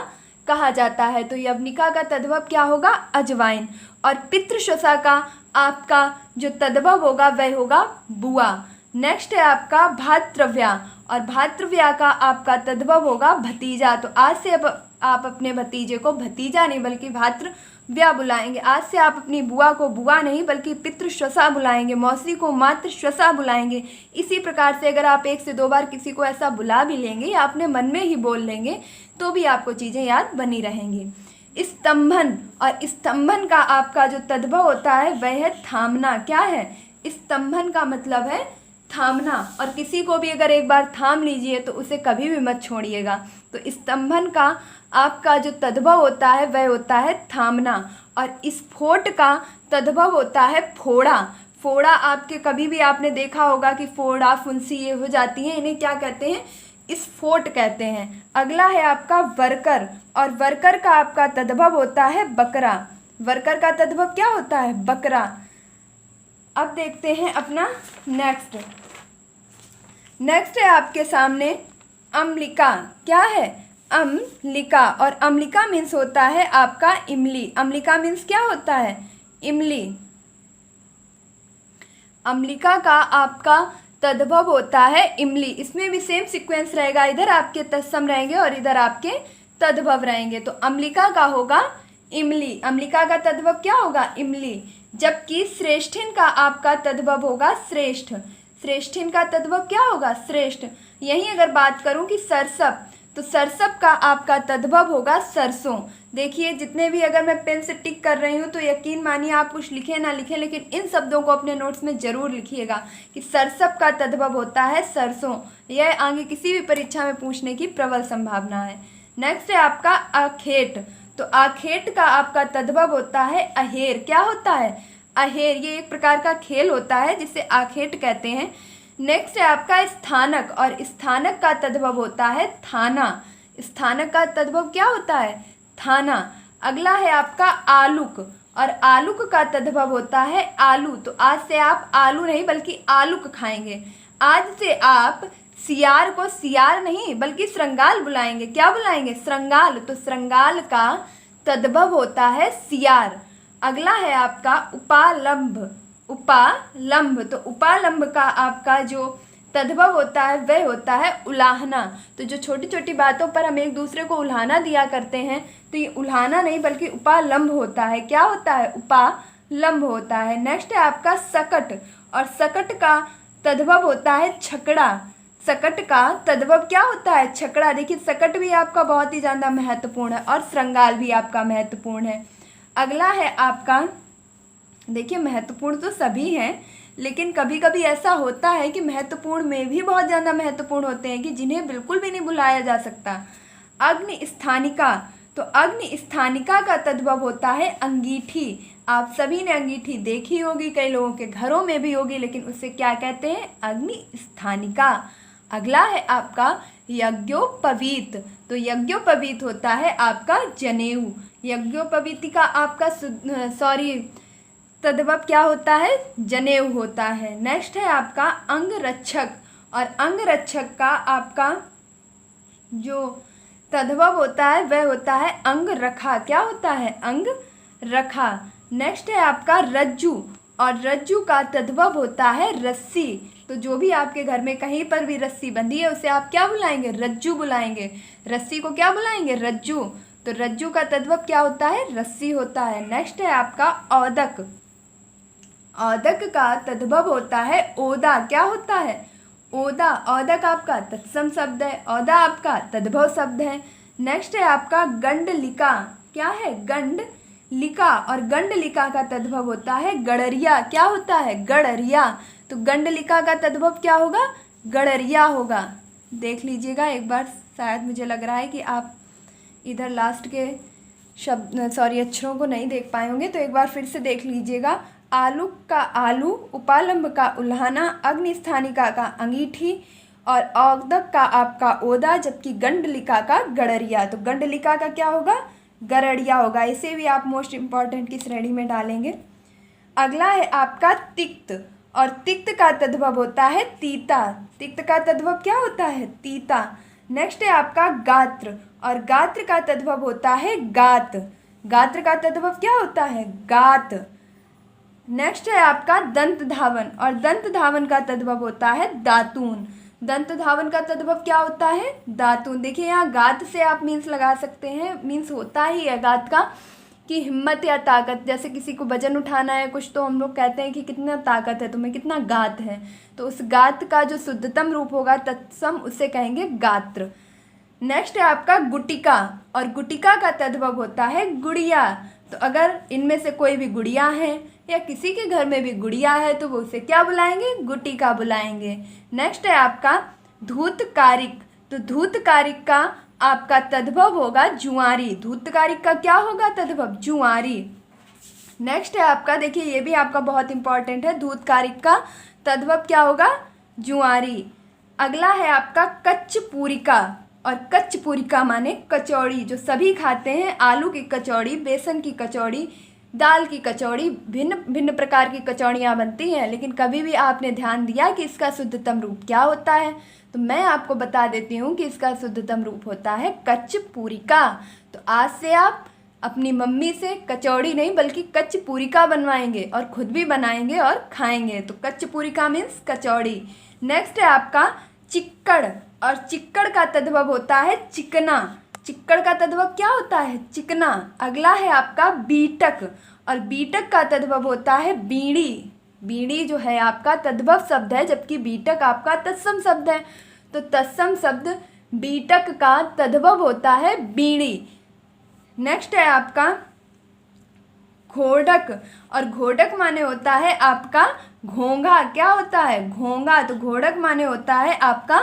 कहा जाता है। तो यवनिका का तद्भव क्या होगा? अजवाइन। और पितृश्वसा का आपका जो तद्भव होगा वह होगा बुआ। नेक्स्ट है आपका भातृव्या, और भातृव्या का आपका तद्भव होगा भतीजा। तो आज से अब आप अपने भतीजे को भतीजा नहीं बल्कि भातृव्या बुलाएंगे। आज से आप अपनी बुआ को बुआ नहीं बल्कि पितृश्वसा बुलाएंगे, मौसी को मातृश्वसा बुलाएंगे। इसी प्रकार से अगर आप 1 से 2 बार किसी को ऐसा बुला भी लेंगे या अपने मन में ही बोल लेंगे तो भी आपको चीज़ें याद बनी रहेंगी। स्तंभन, और स्तंभन का आपका जो तद्भव होता है वह है थामना। क्या है? स्तंभन का मतलब है थामना, और किसी को भी अगर एक बार थाम लीजिए तो उसे कभी भी मत छोड़िएगा। तो स्तंभन का आपका जो तद्भव होता है वह होता है थामना। और स्फोट का तद्भव होता है फोड़ा। फोड़ा आपके कभी भी आपने देखा होगा कि फोड़ा फुंसी ये हो जाती हैं, इन्हें क्या कहते हैं? स्फोट कहते हैं। अगला है आपका वर्कर, और वर्कर का आपका तद्भव होता है बकरा। वर्कर का तद्भव क्या होता है? बकरा। अब देखते हैं अपना नेक्स्ट है आपके सामने अम्लिका। क्या है? अम्लिका, और अम्लिका मीन्स होता है आपका इमली। अम्लिका मीन्स क्या होता है? इमली। अम्लिका का आपका तद्भव होता है इमली। इसमें भी सेम सीक्वेंस रहेगा, इधर आपके तत्सम रहेंगे और इधर आपके तद्भव रहेंगे। तो अम्लिका का होगा इमली। अम्लिका का तद्भव क्या होगा? इमली। जबकि श्रेष्ठिन का आपका तद्भव होगा श्रेष्ठ। श्रेष्ठिन का तद्भव क्या होगा? श्रेष्ठ। यहीं अगर बात करूं कि सरसप, तो सरसप का आपका तद्भव होगा सरसों। देखिए, जितने भी अगर मैं पेन से टिक कर रही हूँ तो यकीन मानिए आप कुछ लिखें ना लिखें, लेकिन इन शब्दों को अपने नोट्स में ज़रूर लिखिएगा कि सरसप का तद्भव होता है सरसों। यह आगे किसी भी परीक्षा में पूछने की प्रबल संभावना है। नेक्स्ट है आपका अखेट, तो तो आखेट का आपका तद्भव होता है अहेर। क्या होता है? अहेर। ये एक प्रकार का खेल होता है जिसे आखेट कहते हैं। नेक्स्ट है आपका स्थानक, और स्थानक का तद्भव होता है थाना। स्थानक का तद्भव क्या होता है? थाना। अगला है आपका आलूक, और आलूक का तद्भव होता है आलू। तो आज से आप आलू नहीं बल्कि आलूक खाएंगे। आज से आप सियार को सियार नहीं बल्कि श्रृंगाल बुलाएंगे। क्या बुलाएंगे? श्रृंगाल। तो श्रृंगाल का तद्भव होता है सियार। अगला है आपका उपालंभ। उपालंभ। तो उपालंभ का आपका जो तद्भव होता है वह होता है उलाहना। तो जो छोटी छोटी बातों पर हम एक दूसरे को उल्हाना दिया करते हैं, तो ये उल्हाना नहीं बल्कि उपालंभ होता है। क्या होता है? उपालंभ होता है। नेक्स्ट है आपका सकट, और सकट का तद्भव होता है छकड़ा। सकट का तद्भव क्या होता है? छकड़ा। देखिए सकट भी आपका बहुत ही ज़्यादा महत्वपूर्ण है और श्रृंगाल भी आपका महत्वपूर्ण है। अगला है आपका, देखिए महत्वपूर्ण तो सभी हैं, लेकिन कभी कभी ऐसा होता है कि महत्वपूर्ण में भी बहुत ज़्यादा महत्वपूर्ण होते हैं कि जिन्हें बिल्कुल भी नहीं भुलाया जा सकता। अग्नि स्थानिका। तो अग्नि स्थानिका का तद्भव होता है अंगीठी। आप सभी ने अंगीठी देखी होगी, कई लोगों के घरों में भी होगी, लेकिन उसे क्या कहते हैं? अग्नि स्थानिका। अगला है आपका यज्ञोपवीत। तो यज्ञोपवीत होता है आपका जनेऊ। यज्ञोपवीत का आपका तद्भव क्या होता है? जनेऊ होता है। नेक्स्ट है आपका अंगरक्षक, और अंगरक्षक का आपका जो तद्भव होता है वह होता है अंगरखा। क्या होता है? अंगरखा। नेक्स्ट है आपका रज्जू, और रज्जू का तद्भव होता है रस्सी। तो जो भी आपके घर में कहीं पर भी रस्सी बंधी है उसे आप क्या बुलाएंगे? रज्जू बुलाएंगे। रस्सी को क्या बुलाएंगे? रज्जू। तो रज्जू का तद्भव क्या होता है? रस्सी होता है। नेक्स्ट है आपका औदक। औदक का तद्भव होता है ओदा। क्या होता है? ओदा। औदक आपका तत्सम शब्द है, औदा आपका तद्भव शब्द है। नेक्स्ट है आपका गंडलिका। क्या है? गंडलिका, और गंडलिका का तद्भव होता है गड़रिया। क्या होता है? गड़रिया। तो गंडलिका का तद्भव क्या होगा? गड़रिया होगा। देख लीजिएगा एक बार, शायद मुझे लग रहा है कि आप इधर लास्ट के अक्षरों को नहीं देख पाए होंगे, तो एक बार फिर से देख लीजिएगा। आलू का आलू, उपालंब का उल्हाना, अग्निस्थानिका का अंगीठी, और औदक का आपका ओदा, जबकि गंडलिका का गड़रिया। तो गंडलिका का क्या होगा? गड़रिया होगा। इसे भी आप मोस्ट इम्पॉर्टेंट की श्रेणी में डालेंगे। अगला है आपका तिक्त, और तिक्त का तद्भव होता है तीता। तिक्त का तद्भव क्या होता है? तीता। नेक्स्ट है आपका गात्र, और गात्र का तद्भव होता है गात। गात्र का तद्भव क्या होता है? गात। नेक्स्ट है आपका दंत धावन, और दंत धावन का तद्भव होता है दातून। दंत धावन का तद्भव क्या होता है? दातून। देखिए यहाँ गात से आप मीन्स लगा सकते हैं, मीन्स होता ही है गात का कि हिम्मत या ताकत। जैसे किसी को वजन उठाना है कुछ, तो हम लोग कहते हैं कि कितना ताकत है तुम्हें, कितना गात है। तो उस गात का जो शुद्धतम रूप होगा तत्सम, उसे कहेंगे गात्र। नेक्स्ट है आपका गुटिका, और गुटिका का तद्भव होता है गुड़िया। तो अगर इनमें से कोई भी गुड़िया है या किसी के घर में भी गुड़िया है तो वो उसे क्या बुलाएंगे? गुटिका बुलाएंगे। नेक्स्ट है आपका धूतकारिक। तो धूतकारिक का आपका तद्भव होगा जुआरी। धूतकारिक का क्या होगा तद्भव? जुआरी। नेक्स्ट है आपका, देखिए ये भी आपका बहुत इंपॉर्टेंट है, धूतकारिक का तद्भव क्या होगा? जुआरी। अगला है आपका कच्चपूरिका, और कच्चपूरिका माने कचौड़ी, जो सभी खाते हैं। आलू की कचौड़ी, बेसन की कचौड़ी, दाल की कचौड़ी, भिन्न भिन्न प्रकार की कचौड़ियाँ बनती हैं, लेकिन कभी भी आपने ध्यान दिया कि इसका शुद्धतम रूप क्या होता है? तो मैं आपको बता देती हूँ कि इसका शुद्धतम रूप होता है कच्चपूरिका। तो आज से आप अपनी मम्मी से कचौड़ी नहीं बल्कि कच्चपूरिका बनवाएंगे और खुद भी बनाएंगे और खाएंगे। तो कच्चपूरिका मीन्स कचौड़ी। नेक्स्ट है आपका चिक्कड़, और चिक्कड़ का तद्भव होता है चिकना। चिक्कड़ का तद्भव क्या होता है? चिकना। अगला है आपका बीटक, और बीटक का तद्भव होता है बीड़ी। बीड़ी जो है आपका तद्भव शब्द है, जबकि बीटक आपका तत्सम शब्द है। तो तत्सम शब्द बीटक का तद्भव होता है बीड़ी। नेक्स्ट है आपका घोड़क, और घोड़क माने होता है आपका घोंघा। क्या होता है? घोंघा। तो घोड़क माने होता है आपका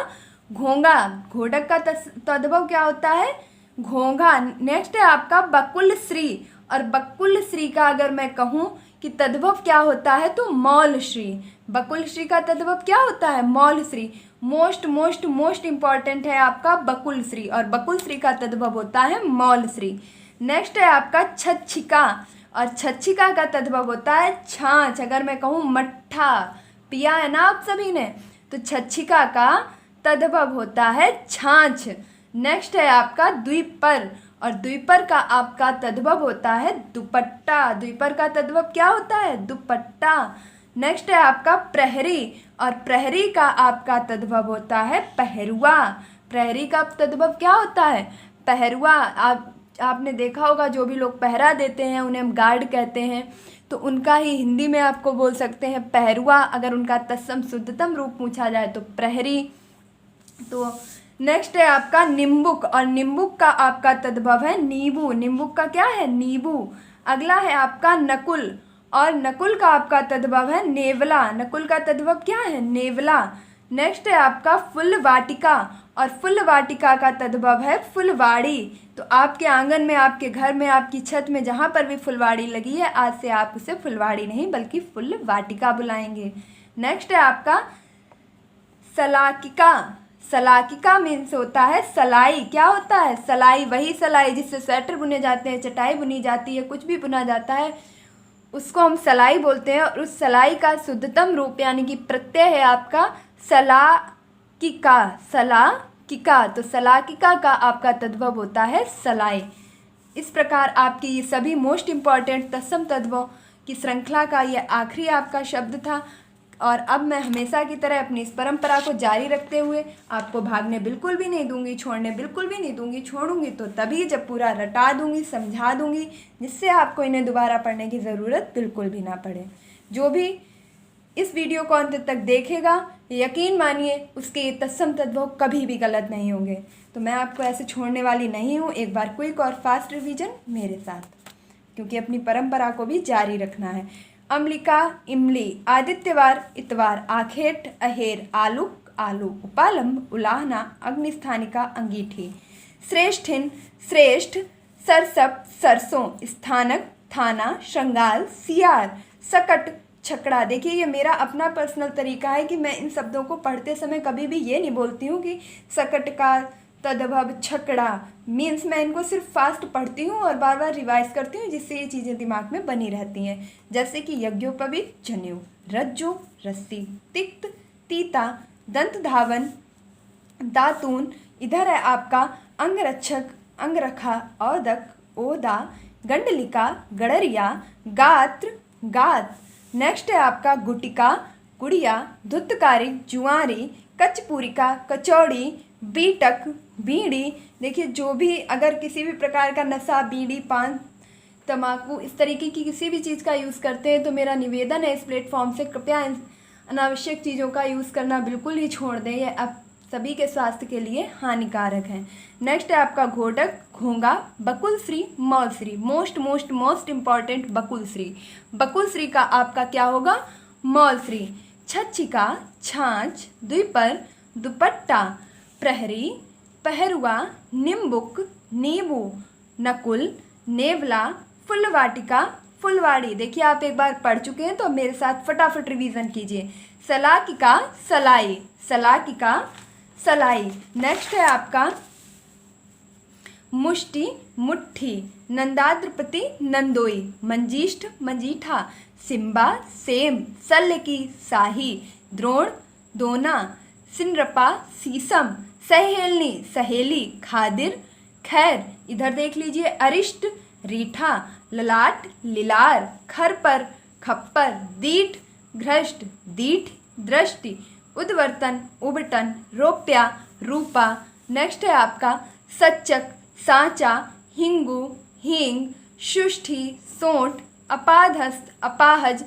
घोंघा। घोड़क का तद्भव क्या होता है? घोंघा। नेक्स्ट है आपका बकुल श्री, और बकुल श्री का अगर मैं कहूँ कि तद्भव क्या होता है तो मौल श्री। बकुल श्री का तद्भव क्या होता है? मौल श्री। मोस्ट मोस्ट मोस्ट इंपॉर्टेंट है आपका बकुल श्री, और बकुल श्री का तद्भव होता है मौल श्री। नेक्स्ट है आपका छछिका, और छछिका का तद्भव होता है छाछ। अगर मैं कहूँ मट्ठा, पिया है ना आप सभी ने, तो छछिका का तद्भव होता है छाछ। नेक्स्ट है आपका द्विपर, और द्विपर का आपका तद्भव होता है दुपट्टा। द्विपर का तद्भव क्या होता है? दुपट्टा। नेक्स्ट है आपका प्रहरी, और प्रहरी का आपका तद्भव होता है पहरुआ। प्रहरी का तद्भव क्या होता है? पहरुआ। आपने देखा होगा जो भी लोग पहरा देते हैं उन्हें हम गार्ड कहते हैं, तो उनका ही हिंदी में आपको बोल सकते हैं पहरुआ। अगर उनका तत्सम शुद्धतम रूप पूछा जाए तो प्रहरी। तो नेक्स्ट है आपका निम्बुक, और निम्बुक का आपका तद्भव है नींबू। निम्बुक का क्या है? नींबू। अगला है आपका नकुल, और नकुल का आपका तद्भव है नेवला। नकुल का तद्भव क्या है? नेवला। नेक्स्ट है आपका फुलवाटिका, और फुलवाटिका का तद्भव है फुलवाड़ी। तो आपके आंगन में, आपके घर में, आपकी छत में जहाँ पर भी फुलवाड़ी लगी है, आज से आप उसे फुलवाड़ी नहीं बल्कि फुलवाटिका बुलाएंगे। नेक्स्ट है आपका सलाकिका। सलाकिका मीन्स होता है सलाई। क्या होता है? सलाई। वही सलाई जिससे स्वेटर बुने जाते हैं, चटाई बुनी जाती है, कुछ भी बुना जाता है, उसको हम सलाई बोलते हैं। और उस सलाई का शुद्धतम रूप यानी कि प्रत्यय है आपका सलाकिका। सलाकिका। तो सलाकिका का आपका तद्भव होता है सलाई। इस प्रकार आपकी ये सभी मोस्ट इम्पॉर्टेंट तत्सम तद्भवों की श्रृंखला का ये आखिरी आपका शब्द था। और अब मैं हमेशा की तरह अपनी इस परंपरा को जारी रखते हुए आपको भागने बिल्कुल भी नहीं दूंगी, छोड़ने बिल्कुल भी नहीं दूंगी। छोड़ूंगी तो तभी जब पूरा रटा दूंगी, समझा दूंगी, जिससे आपको इन्हें दोबारा पढ़ने की ज़रूरत बिल्कुल भी ना पड़े। जो भी इस वीडियो को अंत तक देखेगा, यकीन मानिए उसके ये तत्सम तद्भव कभी भी गलत नहीं होंगे। तो मैं आपको ऐसे छोड़ने वाली नहीं हूँ। एक बार क्विक और फास्ट रिवीजन मेरे साथ, क्योंकि अपनी परंपरा को भी जारी रखना है। अम्लिका, इमली, आदित्यवार, इतवार, आखेट, अहेर, आलूक, आलू, उपालंब, उलाहना, अग्निस्थानिका, अंगीठी। श्रेष्ठिन, श्रेष्ठ, सरसप, सरसों, स्थानक, थाना, श्रृंगाल, सियार, सकट, छकड़ा। देखिए ये मेरा अपना पर्सनल तरीका है कि मैं इन शब्दों को पढ़ते समय कभी भी ये नहीं बोलती हूँ कि सकट का तद्भव छकड़ा। मीन्स मैं इनको सिर्फ फास्ट पढ़ती हूँ और बार बार रिवाइज करती हूँ, जिससे ये चीज़ें दिमाग में बनी रहती हैं। जैसे कि यज्ञोपवीत, जनेऊ, रज्जु, रस्सी, तिक्त, तीता, दंत धावन, दातून। इधर है आपका अंगरक्षक, अंगरखा, औदक, ओदा, गंडलिका, गड़रिया, गात्र, गात। नेक्स्ट है आपका गुटिका, गुड़िया, धुत्तकारी, जुआरी, कचपूरिका, कचौड़ी, बीटक, बीड़ी। देखिए जो भी अगर किसी भी प्रकार का नशा, बीड़ी, पान, तम्बाकू, इस तरीके की किसी भी चीज़ का यूज़ करते हैं तो मेरा निवेदन है इस प्लेटफॉर्म से, कृपया अनावश्यक चीज़ों का यूज़ करना बिल्कुल ही छोड़ दें। ये आप सभी के स्वास्थ्य के लिए हानिकारक हैं। नेक्स्ट है आपका घोटक, घोंगा, बकुलश्री, मौलश्री। मोस्ट मोस्ट मोस्ट इम्पॉर्टेंट बकुलश्री। बकुलश्री का आपका क्या होगा? मौलश्री। छछिका, छाछ, द्विपर, दुपट्टा, प्रहरी, पहरुआ, निम्बुक, नींबू, नकुल, नेवला, फुलवाटिका, फुलवाड़ी। देखिए आप एक बार पढ़ चुके हैं तो मेरे साथ फटाफट रिवीजन कीजिए। सलाकिका, सलाई, सलाकिका, सलाई। नेक्स्ट है आपका मुष्टि, मुट्ठी, नंदाद्रपति, नंदोई, मंजीष्ठ, मंजीठा, सिम्बा, सेम, शल्य की शाही, द्रोण, दोना, सिनरपा, सीसम, सहेलनी, सहेली, खादिर, खैर। इधर देख लीजिए अरिष्ट, रीठा, ललाट, लिलार, खरपर, खप्पर, दीठ, घ्रष्ट, दीठ, दृष्टि, उद्वर्तन, उबटन, रोप्या, रूपा। नेक्स्ट है आपका सच्चक, सांचा, हिंगू, हींग, शुष्ठी, सोंठ, अपाधस्थ, अपाहज,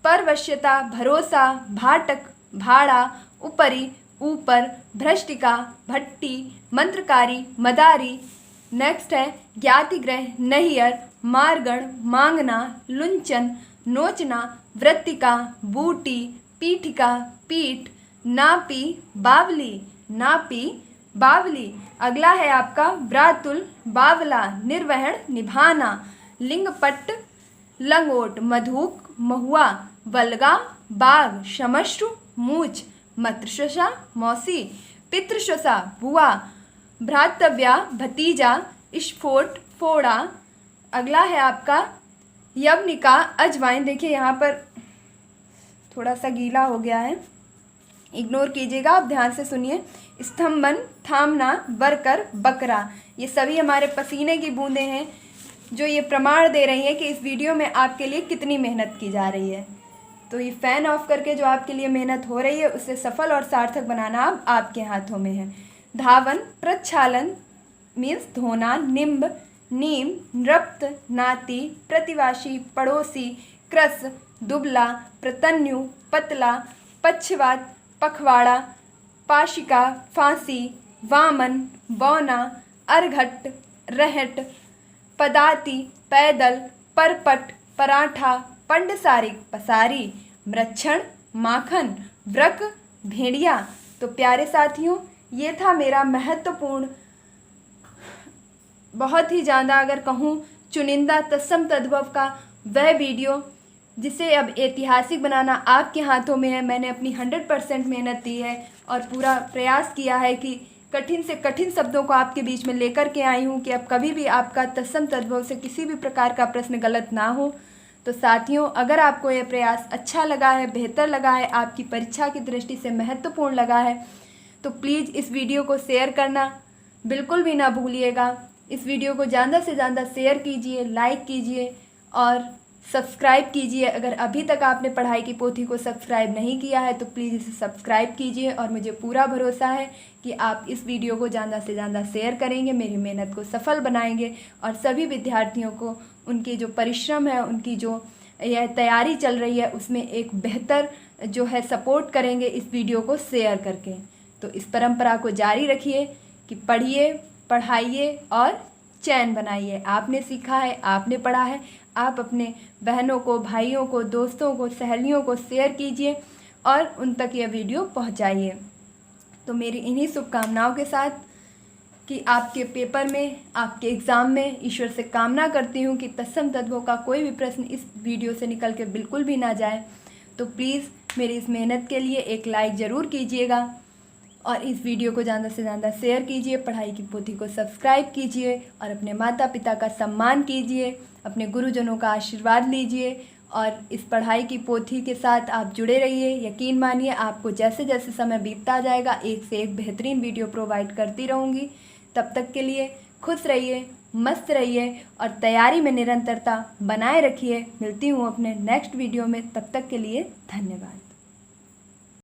परवश्यता, भरोसा, भाटक, भाड़ा, उपरी, ऊपर, भ्रष्टिका, भट्टी, मंत्रकारी, मदारी। नेक्स्ट है ज्ञातिग्रह, नहियर, मारगण, मांगना, लुंचन, नोचना, वृत्तिका, बूटी, पीठिका, पीठ, नापी, बावली, नापी, बावली। अगला है आपका व्रातुल, बावला, निर्वहन, निभाना, लिंगपट, लंगोट, मधुक, महुआ, वल्गा, बाघ, क्षमश्रु, मूछ, मत्रशसा, मौसी, पितृशसा, बुआ, भ्रातव्या, भतीजा, स्फोट, फोड़ा। अगला है आपका यवनिका, अजवाइन। देखिए यहाँ पर थोड़ा सा गीला हो गया है, इग्नोर कीजिएगा, आप ध्यान से सुनिए। स्तंभन, थामना, बरकर, बकरा। ये सभी हमारे पसीने की बूंदें हैं जो ये प्रमाण दे रही हैं कि इस वीडियो में आपके लिए कितनी मेहनत की जा रही है। तो ये फ़ैन ऑफ करके जो आपके लिए मेहनत हो रही है उसे सफल और सार्थक बनाना अब आपके हाथों में है। धावन, प्रक्षालन मीन्स धोना, निम्ब, नीम, नृप्त, नाती, प्रतिवाशी, पड़ोसी, क्रस, दुबला, प्रतन्यु, पतला, पक्षवात, पखवाड़ा, पाशिका, फांसी, वामन, बौना, अरघट, रहट, पदाती, पैदल, परपट, पराठा, पंडसारिक, पसारी, मृच्छण, माखन, व्रक, भेड़िया। तो प्यारे साथियों, ये था मेरा महत्वपूर्ण, बहुत ही ज़्यादा अगर कहूँ चुनिंदा तत्सम तद्भव का वह वीडियो जिसे अब ऐतिहासिक बनाना आपके हाथों में है। मैंने अपनी 100% मेहनत दी है और पूरा प्रयास किया है कि कठिन से कठिन शब्दों को आपके बीच में लेकर के आई हूँ कि अब कभी भी आपका तत्सम तद्भव से किसी भी प्रकार का प्रश्न गलत ना हो। तो साथियों, अगर आपको यह प्रयास अच्छा लगा है, बेहतर लगा है, आपकी परीक्षा की दृष्टि से महत्वपूर्ण लगा है, तो प्लीज़ इस वीडियो को शेयर करना बिल्कुल भी ना भूलिएगा। इस वीडियो को ज़्यादा से ज़्यादा शेयर कीजिए, लाइक कीजिए और सब्सक्राइब कीजिए। अगर अभी तक आपने पढ़ाई की पोथी को सब्सक्राइब नहीं किया है तो प्लीज़ इसे सब्सक्राइब कीजिए और मुझे पूरा भरोसा है कि आप इस वीडियो को ज़्यादा से ज़्यादा शेयर करेंगे, मेरी मेहनत को सफल बनाएंगे और सभी विद्यार्थियों को उनके जो परिश्रम है, उनकी जो यह तैयारी चल रही है उसमें एक बेहतर जो है सपोर्ट करेंगे इस वीडियो को शेयर करके। तो इस परंपरा को जारी रखिए कि पढ़िए, पढ़ाइए और चैन बनाइए। आपने सीखा है, आपने पढ़ा है, आप अपने बहनों को, भाइयों को, दोस्तों को, सहेलियों को शेयर कीजिए और उन तक यह वीडियो पहुंचाइए। तो मेरी इन्हीं शुभकामनाओं के साथ कि आपके पेपर में, आपके एग्ज़ाम में ईश्वर से कामना करती हूँ कि तत्सम तद्भव का कोई भी प्रश्न इस वीडियो से निकल के बिल्कुल भी ना जाए। तो प्लीज़ मेरी इस मेहनत के लिए एक लाइक ज़रूर कीजिएगा और इस वीडियो को ज़्यादा से ज़्यादा शेयर कीजिए, पढ़ाई की पोथी को सब्सक्राइब कीजिए और अपने माता पिता का सम्मान कीजिए, अपने गुरुजनों का आशीर्वाद लीजिए और इस पढ़ाई की पोथी के साथ आप जुड़े रहिए। यकीन मानिए, आपको जैसे जैसे समय बीतता जाएगा एक से एक बेहतरीन वीडियो प्रोवाइड करती रहूँगी। तब तक के लिए खुश रहिए, मस्त रहिए और तैयारी में निरंतरता बनाए रखिए। मिलती हूँ अपने नेक्स्ट वीडियो में, तब तक के लिए धन्यवाद।